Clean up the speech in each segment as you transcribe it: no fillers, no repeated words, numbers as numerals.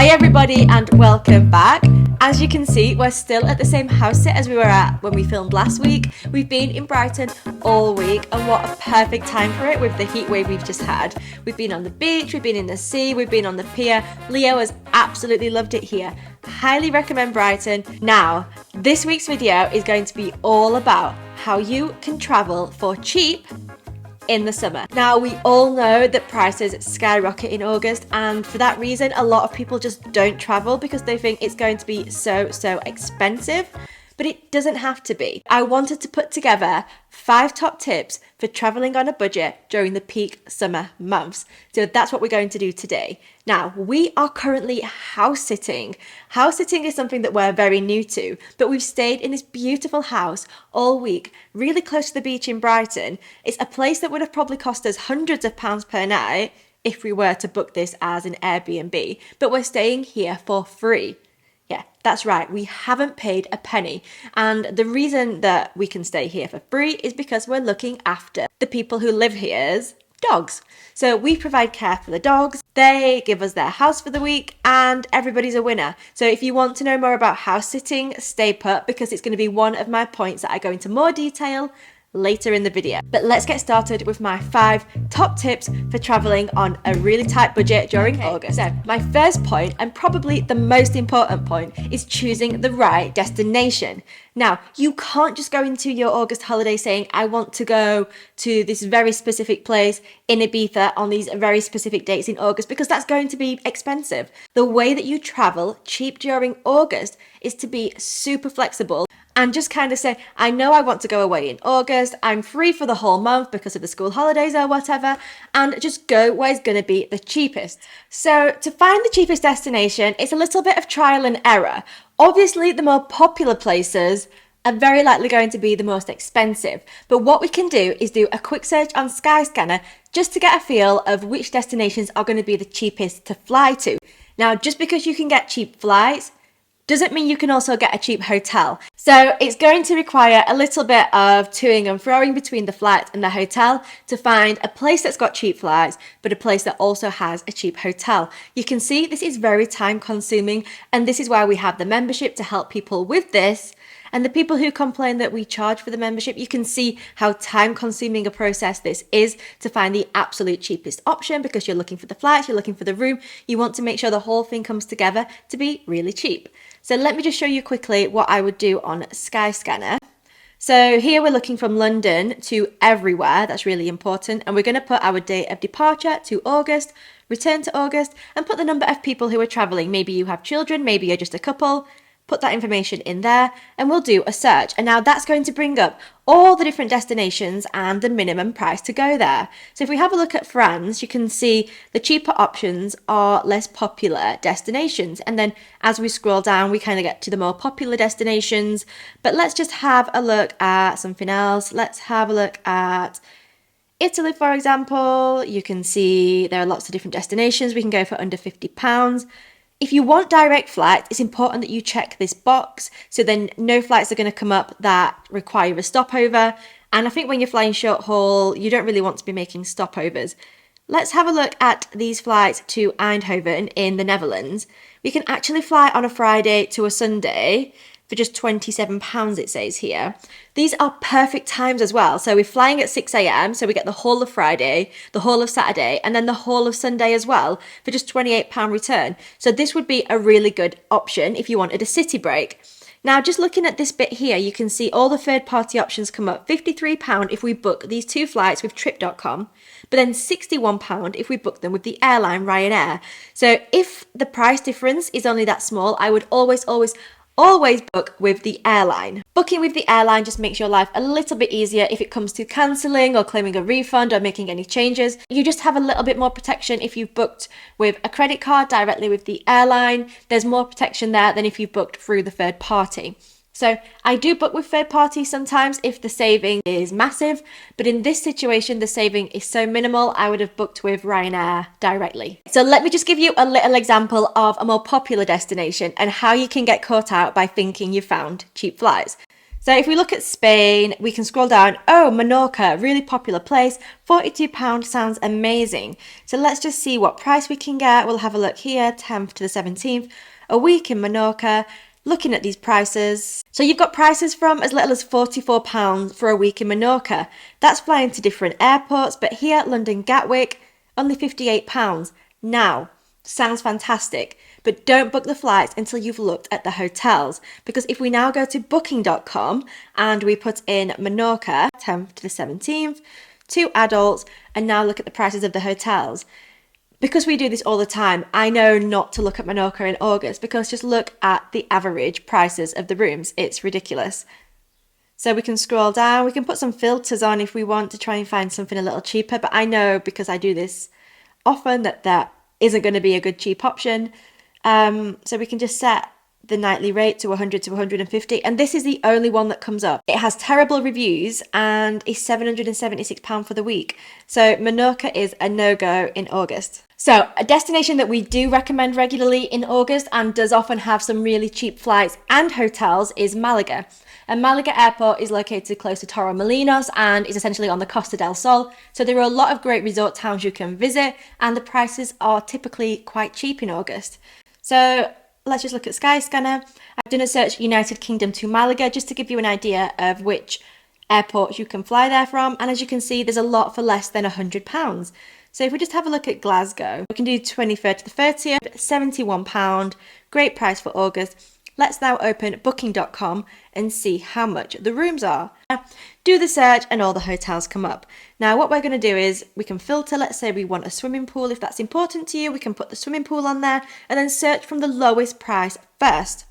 Hi everybody and welcome back. As you can see, we're still at the same house sit as we were at when we filmed last week. We've been in Brighton all week and what a perfect time for it with the heat wave we've just had. We've been on the beach, we've been in the sea, we've been on the pier. Leo has absolutely loved it here. Highly recommend Brighton. Now, this week's video is going to be all about how you can travel for cheap in the summer. Now, we all know that prices skyrocket in August, and for that reason a lot of people just don't travel because they think it's going to be so expensive, but it doesn't have to be. I wanted to put together 5 top tips for traveling on a budget during the peak summer months. So that's what we're going to do today. Now, we are currently house sitting. House sitting is something that we're very new to, but we've stayed in this beautiful house all week, really close to the beach in Brighton. It's a place that would have probably cost us hundreds of pounds per night if we were to book this as an Airbnb, but we're staying here for free. Yeah, that's right. We haven't paid a penny. And the reason that we can stay here for free is because we're looking after the people who live here's dogs. So we provide care for the dogs. They give us their house for the week and everybody's a winner. So if you want to know more about house sitting, stay put because it's going to be one of my points that I go into more detail later in the video. But let's get started with my 5 top tips for traveling on a really tight budget during August. So my first point, and probably the most important point, is choosing the right destination. Now, you can't just go into your August holiday saying, I want to go to this very specific place in Ibiza on these very specific dates in August, because that's going to be expensive. The way that you travel cheap during August is to be super flexible and just kind of say, I know I want to go away in August, I'm free for the whole month because of the school holidays or whatever, and just go where is going to be the cheapest. So to find the cheapest destination, it's a little bit of trial and error. Obviously, the more popular places are very likely going to be the most expensive. But what we can do is do a quick search on Skyscanner just to get a feel of which destinations are going to be the cheapest to fly to. Now, just because you can get cheap flights doesn't mean you can also get a cheap hotel. So it's going to require a little bit of toing and froing between the flight and the hotel to find a place that's got cheap flights, but a place that also has a cheap hotel. You can see this is very time consuming, and this is why we have the membership to help people with this. And the people who complain that we charge for the membership, you can see how time consuming a process this is to find the absolute cheapest option, because you're looking for the flights, you're looking for the room, you want to make sure the whole thing comes together to be really cheap. So let me just show you quickly what I would do on Skyscanner. So here we're looking from London to everywhere, that's really important, and we're going to put our date of departure to August, return to August, and put the number of people who are travelling. Maybe you have children, maybe you're just a couple. Put that information in there and we'll do a search. And now that's going to bring up all the different destinations and the minimum price to go there. So if we have a look at France, you can see the cheaper options are less popular destinations. And then as we scroll down, we kind of get to the more popular destinations. But let's just have a look at something else. Let's have a look at Italy, for example. You can see there are lots of different destinations. We can go for under £50. If you want direct flights, it's important that you check this box. So then no flights are going to come up that require a stopover. And I think when you're flying short haul, you don't really want to be making stopovers. Let's have a look at these flights to Eindhoven in the Netherlands. We can actually fly on a Friday to a Sunday for just £27, it says here. These are perfect times as well. So we're flying at 6 a.m, so we get the whole of Friday, the whole of Saturday, and then the whole of Sunday as well for just £28 return. So this would be a really good option if you wanted a city break. Now, just looking at this bit here, you can see all the third-party options come up. £53 if we book these 2 flights with trip.com, but then £61 if we book them with the airline Ryanair. So if the price difference is only that small, I would always book with the airline. Booking with the airline just makes your life a little bit easier if it comes to cancelling or claiming a refund or making any changes. You just have a little bit more protection if you've booked with a credit card directly with the airline. There's more protection there than if you booked through the third party. So I do book with third parties sometimes if the saving is massive, but in this situation, the saving is so minimal, I would have booked with Ryanair directly. So let me just give you a little example of a more popular destination and how you can get caught out by thinking you found cheap flights. So if we look at Spain, we can scroll down. Oh, Menorca, really popular place. £42 sounds amazing. So let's just see what price we can get. We'll have a look here, 10th to the 17th. A week in Menorca. Looking at these prices. So you've got prices from as little as £44 for a week in Menorca. That's flying to different airports, but here, London Gatwick, only £58. Now, sounds fantastic, but don't book the flights until you've looked at the hotels, because if we now go to booking.com and we put in Menorca, 10th to the 17th, 2 adults, and now look at the prices of the hotels. Because we do this all the time, I know not to look at Menorca in August, because just look at the average prices of the rooms. It's ridiculous. So we can scroll down, we can put some filters on if we want to try and find something a little cheaper, but I know because I do this often that isn't going to be a good cheap option. So we can just set the nightly rate to 100 to 150, and this is the only one that comes up. It has terrible reviews and is £776 for the week. So Menorca is a no-go in August. So a destination that we do recommend regularly in August and does often have some really cheap flights and hotels is Malaga. And Malaga Airport is located close to Torremolinos and is essentially on the Costa del Sol. So there are a lot of great resort towns you can visit, and the prices are typically quite cheap in August. So let's just look at Skyscanner. I've done a search United Kingdom to Malaga just to give you an idea of which airports you can fly there from. And as you can see, there's a lot for less than £100. So if we just have a look at Glasgow, we can do 23rd to the 30th, £71, great price for August. Let's now open booking.com and see how much the rooms are. Do the search and all the hotels come up. Now what we're going to do is we can filter. Let's say we want a swimming pool. If that's important to you, we can put the swimming pool on there and then search from the lowest price first.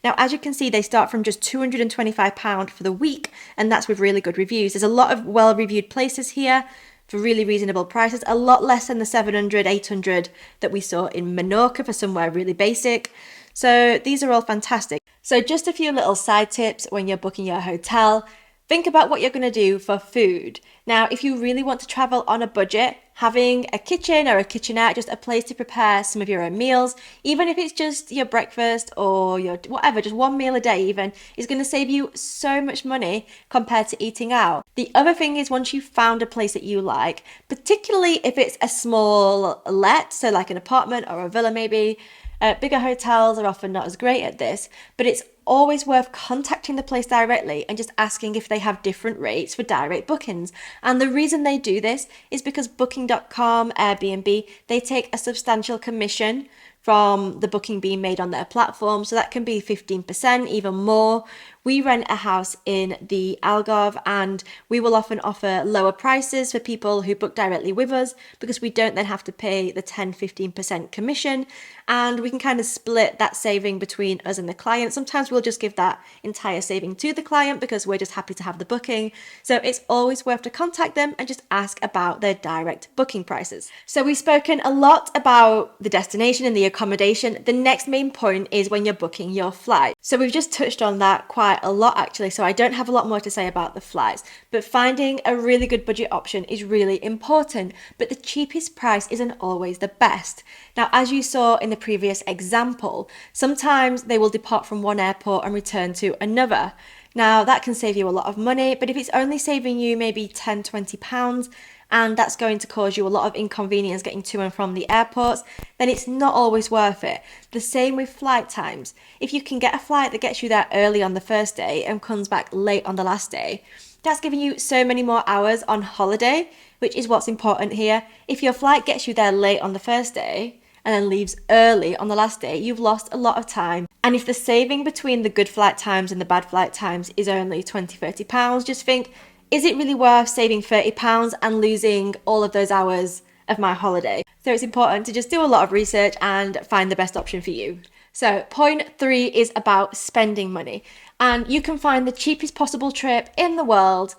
Now, as you can see, they start from just £225 for the week, and that's with really good reviews. There's a lot of well-reviewed places here for really reasonable prices, a lot less than the 700, 800 that we saw in Menorca for somewhere really basic. So these are all fantastic. So just a few little side tips when you're booking your hotel. Think about what you're going to do for food. Now, if you really want to travel on a budget, having a kitchen or a kitchenette, just a place to prepare some of your own meals, even if it's just your breakfast or your whatever, just one meal a day even, is going to save you so much money compared to eating out. The other thing is, once you've found a place that you like, particularly if it's a small let, so like an apartment or a villa maybe, bigger hotels are often not as great at this, but it's always worth contacting the place directly and just asking if they have different rates for direct bookings. And the reason they do this is because booking.com, Airbnb, they take a substantial commission from the booking being made on their platform. So that can be 15%, even more. We rent a house in the Algarve and we will often offer lower prices for people who book directly with us because we don't then have to pay the 10-15% commission, and we can kind of split that saving between us and the client. Sometimes we'll just give that entire saving to the client because we're just happy to have the booking. So it's always worth to contact them and just ask about their direct booking prices. So we've spoken a lot about the destination and the accommodation. The next main point is when you're booking your flight. So we've just touched on that quite a lot actually, so I don't have a lot more to say about the flights, but finding a really good budget option is really important, but the cheapest price isn't always the best. Now, as you saw in the previous example, sometimes they will depart from one airport and return to another. Now, that can save you a lot of money, but if it's only saving you maybe £10-20, and that's going to cause you a lot of inconvenience getting to and from the airports, then it's not always worth it. The same with flight times. If you can get a flight that gets you there early on the first day and comes back late on the last day, that's giving you so many more hours on holiday, which is what's important here. If your flight gets you there late on the first day and then leaves early on the last day, you've lost a lot of time. And if the saving between the good flight times and the bad flight times is only £20-30, just think, is it really worth saving £30 and losing all of those hours of my holiday? So it's important to just do a lot of research and find the best option for you. So point 3 is about spending money. And you can find the cheapest possible trip in the world,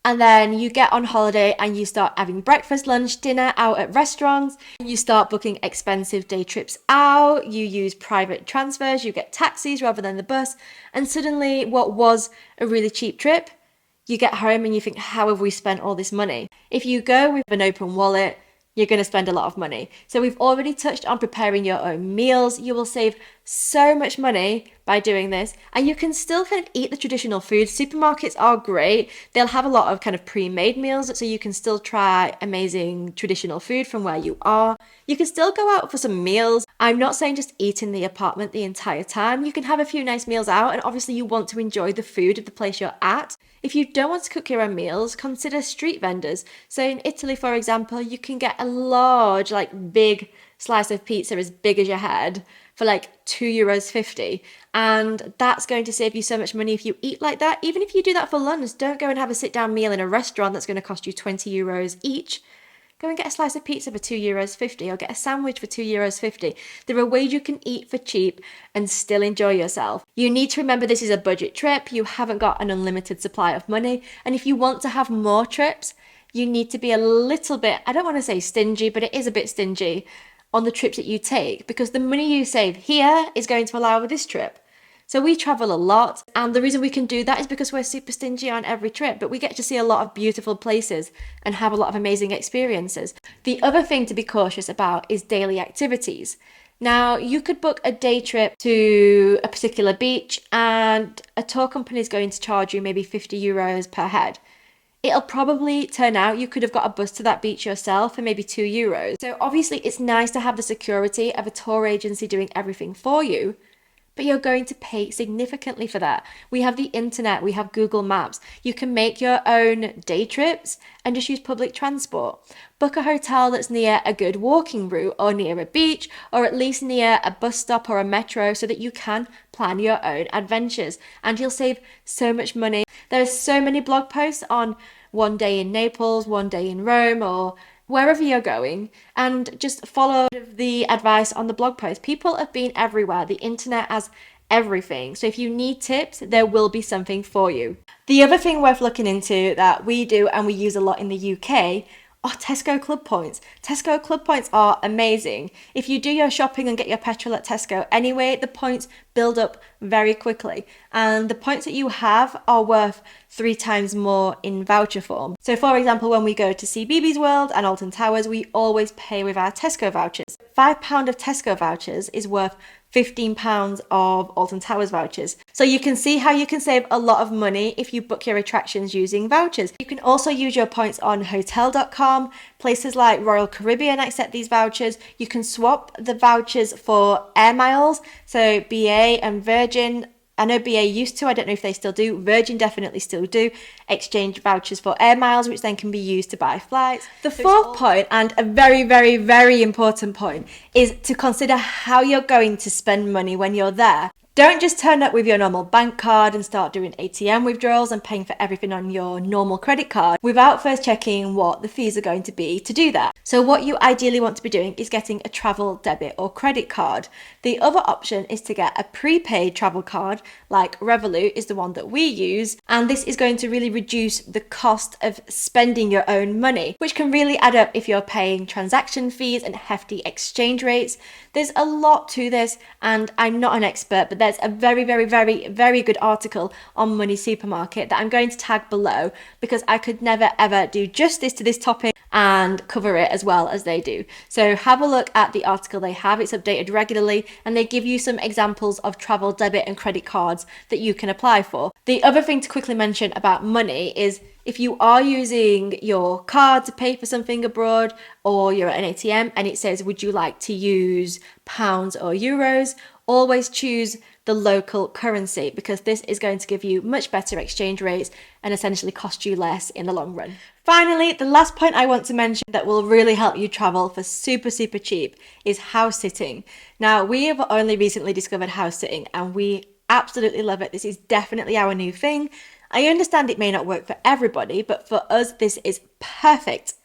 and then you get on holiday and you start having breakfast, lunch, dinner out at restaurants. You start booking expensive day trips out. You use private transfers. You get taxis rather than the bus. And suddenly what was a really cheap trip, you get home and you think, how have we spent all this money? If you go with an open wallet, you're going to spend a lot of money. So we've already touched on preparing your own meals. You will save so much money by doing this, and you can still kind of eat the traditional food. Supermarkets are great. They'll have a lot of kind of pre-made meals, so you can still try amazing traditional food from where you are. You can still go out for some meals. I'm not saying just eat in the apartment the entire time. You can have a few nice meals out, and obviously you want to enjoy the food of the place you're at. If you don't want to cook your own meals, consider street vendors. So in Italy, for example, you can get a large, like big slice of pizza as big as your head for like €2.50. And that's going to save you so much money if you eat like that. Even if you do that for lunch, don't go and have a sit down meal in a restaurant that's going to cost you €20 each. Go and get a slice of pizza for €2.50 or get a sandwich for €2.50. There are ways you can eat for cheap and still enjoy yourself. You need to remember this is a budget trip. You haven't got an unlimited supply of money. And if you want to have more trips, you need to be a little bit, I don't want to say stingy, but it is a bit stingy on the trips that you take, because the money you save here is going to allow for this trip. So we travel a lot, and the reason we can do that is because we're super stingy on every trip, but we get to see a lot of beautiful places and have a lot of amazing experiences. The other thing to be cautious about is daily activities. Now, you could book a day trip to a particular beach and a tour company is going to charge you maybe €50 per head. It'll probably turn out you could have got a bus to that beach yourself for maybe €2. So obviously it's nice to have the security of a tour agency doing everything for you, but you're going to pay significantly for that. We have the internet, we have Google Maps. You can make your own day trips and just use public transport. Book a hotel that's near a good walking route or near a beach, or at least near a bus stop or a metro, so that you can plan your own adventures and you'll save so much money. There are so many blog posts on one day in Naples, one day in Rome, or wherever you're going, and just follow the advice on the blog post. People have been everywhere. The internet has everything. So if you need tips, there will be something for you. The other thing worth looking into that we do and we use a lot in the UK are Tesco Club Points. Tesco Club Points are amazing. If you do your shopping and get your petrol at Tesco anyway, the points build up very quickly. And the points that you have are worth 3 times more in voucher form. So for example, when we go to see BB's World and Alton Towers, we always pay with our Tesco vouchers. £5 of Tesco vouchers is worth £15 of Alton Towers vouchers. So you can see how you can save a lot of money if you book your attractions using vouchers. You can also use your points on hotel.com. Places like Royal Caribbean accept these vouchers. You can swap the vouchers for air miles. So BA and Virgin, I know BA used to, I don't know if they still do. Virgin definitely still do exchange vouchers for air miles, which then can be used to buy flights. The fourth point, and a very, very, very important point, is to consider how you're going to spend money when you're there. Don't just turn up with your normal bank card and start doing ATM withdrawals and paying for everything on your normal credit card without first checking what the fees are going to be to do that. So what you ideally want to be doing is getting a travel debit or credit card. The other option is to get a prepaid travel card, like Revolut is the one that we use, and this is going to really reduce the cost of spending your own money, which can really add up if you're paying transaction fees and hefty exchange rates. There's a lot to this, and I'm not an expert, but there's a very, very, very, very good article on Money Supermarket that I'm going to tag below, because I could never ever do justice to this topic and cover it as well as they do. So have a look at the article they have. It's updated regularly and they give you some examples of travel debit and credit cards that you can apply for. The other thing to quickly mention about money is if you are using your card to pay for something abroad, or you're at an ATM and it says, would you like to use pounds or euros? Always choose the local currency, because this is going to give you much better exchange rates and essentially cost you less in the long run. Finally, the last point I want to mention that will really help you travel for super, super cheap is house sitting. Now, we have only recently discovered house sitting and we absolutely love it. This is definitely our new thing. I understand it may not work for everybody, but for us, this is perfect.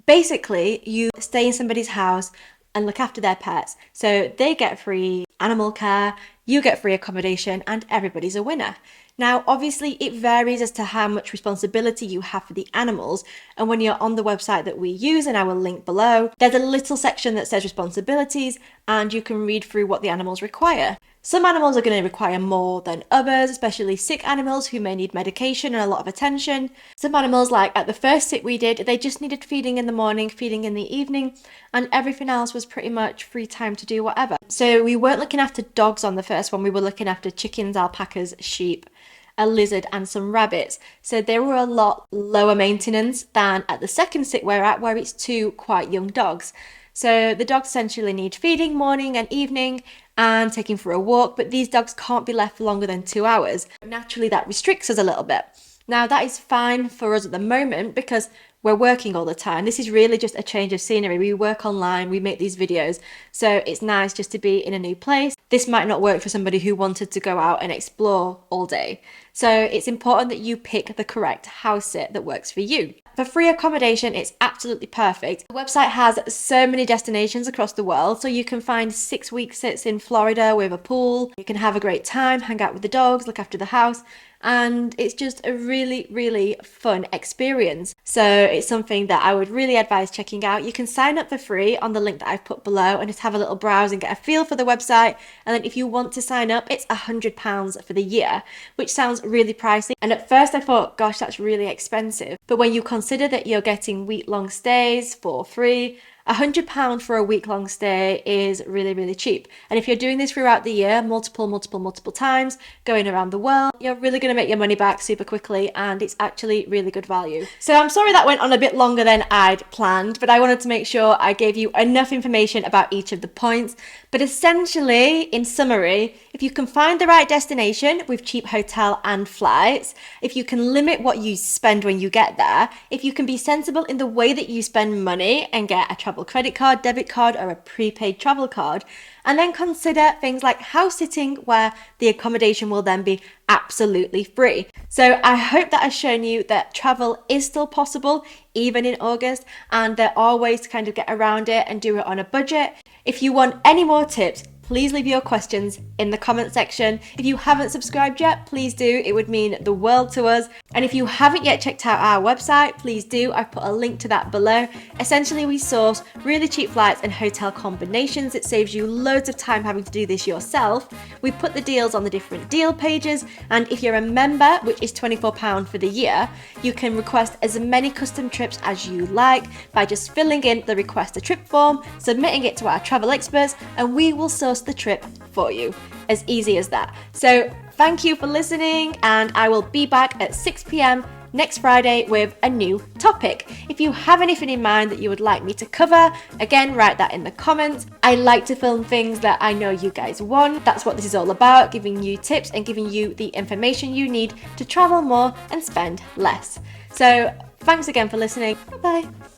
Basically, you stay in somebody's house and look after their pets. So they get free animal care, you get free accommodation, and everybody's a winner. Now, obviously, it varies as to how much responsibility you have for the animals. And when you're on the website that we use, and I will link below, there's a little section that says responsibilities, and you can read through what the animals require. Some animals are going to require more than others, especially sick animals who may need medication and a lot of attention. Some animals, like at the first sit we did, they just needed feeding in the morning, feeding in the evening, and everything else was pretty much free time to do whatever. So we weren't looking after dogs on the first one, we were looking after chickens, alpacas, sheep, a lizard and some rabbits. So they were a lot lower maintenance than at the second sit we're at, where it's two quite young dogs. So the dogs essentially need feeding morning and evening and taking for a walk, but these dogs can't be left for longer than 2 hours. Naturally, that restricts us a little bit. Now, that is fine for us at the moment because we're working all the time. This is really just a change of scenery. We work online, we make these videos, so it's nice just to be in a new place. This might not work for somebody who wanted to go out and explore all day. So it's important that you pick the correct house sit that works for you. For free accommodation, it's absolutely perfect. The website has so many destinations across the world, so you can find 6-week sits in Florida with a pool. You can have a great time, hang out with the dogs, look after the house, and it's just a really, really fun experience. So it's something that I would really advise checking out. You can sign up for free on the link that I've put below and just have a little browse and get a feel for the website. And then if you want to sign up, it's £100 for the year, which sounds really pricey. And at first I thought, gosh, that's really expensive. But when you consider that you're getting week-long stays for free, £100 for a week-long stay is really, really cheap. And if you're doing this throughout the year, multiple times, going around the world, you're really going to make your money back super quickly, and it's actually really good value. So I'm sorry that went on a bit longer than I'd planned, but I wanted to make sure I gave you enough information about each of the points. But essentially, in summary, if you can find the right destination with cheap hotel and flights, if you can limit what you spend when you get there, if you can be sensible in the way that you spend money and get a travel credit card, debit card, or a prepaid travel card, and then consider things like house sitting, where the accommodation will then be absolutely free. So I hope that has shown you that travel is still possible even in August, and there are ways to kind of get around it and do it on a budget. If you want any more tips, please leave your questions in the comment section. If you haven't subscribed yet, please do. It would mean the world to us. And if you haven't yet checked out our website, please do. I've put a link to that below. Essentially, we source really cheap flights and hotel combinations. It saves you loads of time having to do this yourself. We put the deals on the different deal pages. And if you're a member, which is £24 for the year, you can request as many custom trips as you like by just filling in the request a trip form, submitting it to our travel experts, and we will source the trip for you. As easy as that. So thank you for listening, and I will be back at 6 p.m. next Friday with a new topic. If you have anything in mind that you would like me to cover, again, write that in the comments. I like to film things that I know you guys want. That's what this is all about, giving you tips and giving you the information you need to travel more and spend less. So thanks again for listening. Bye-bye.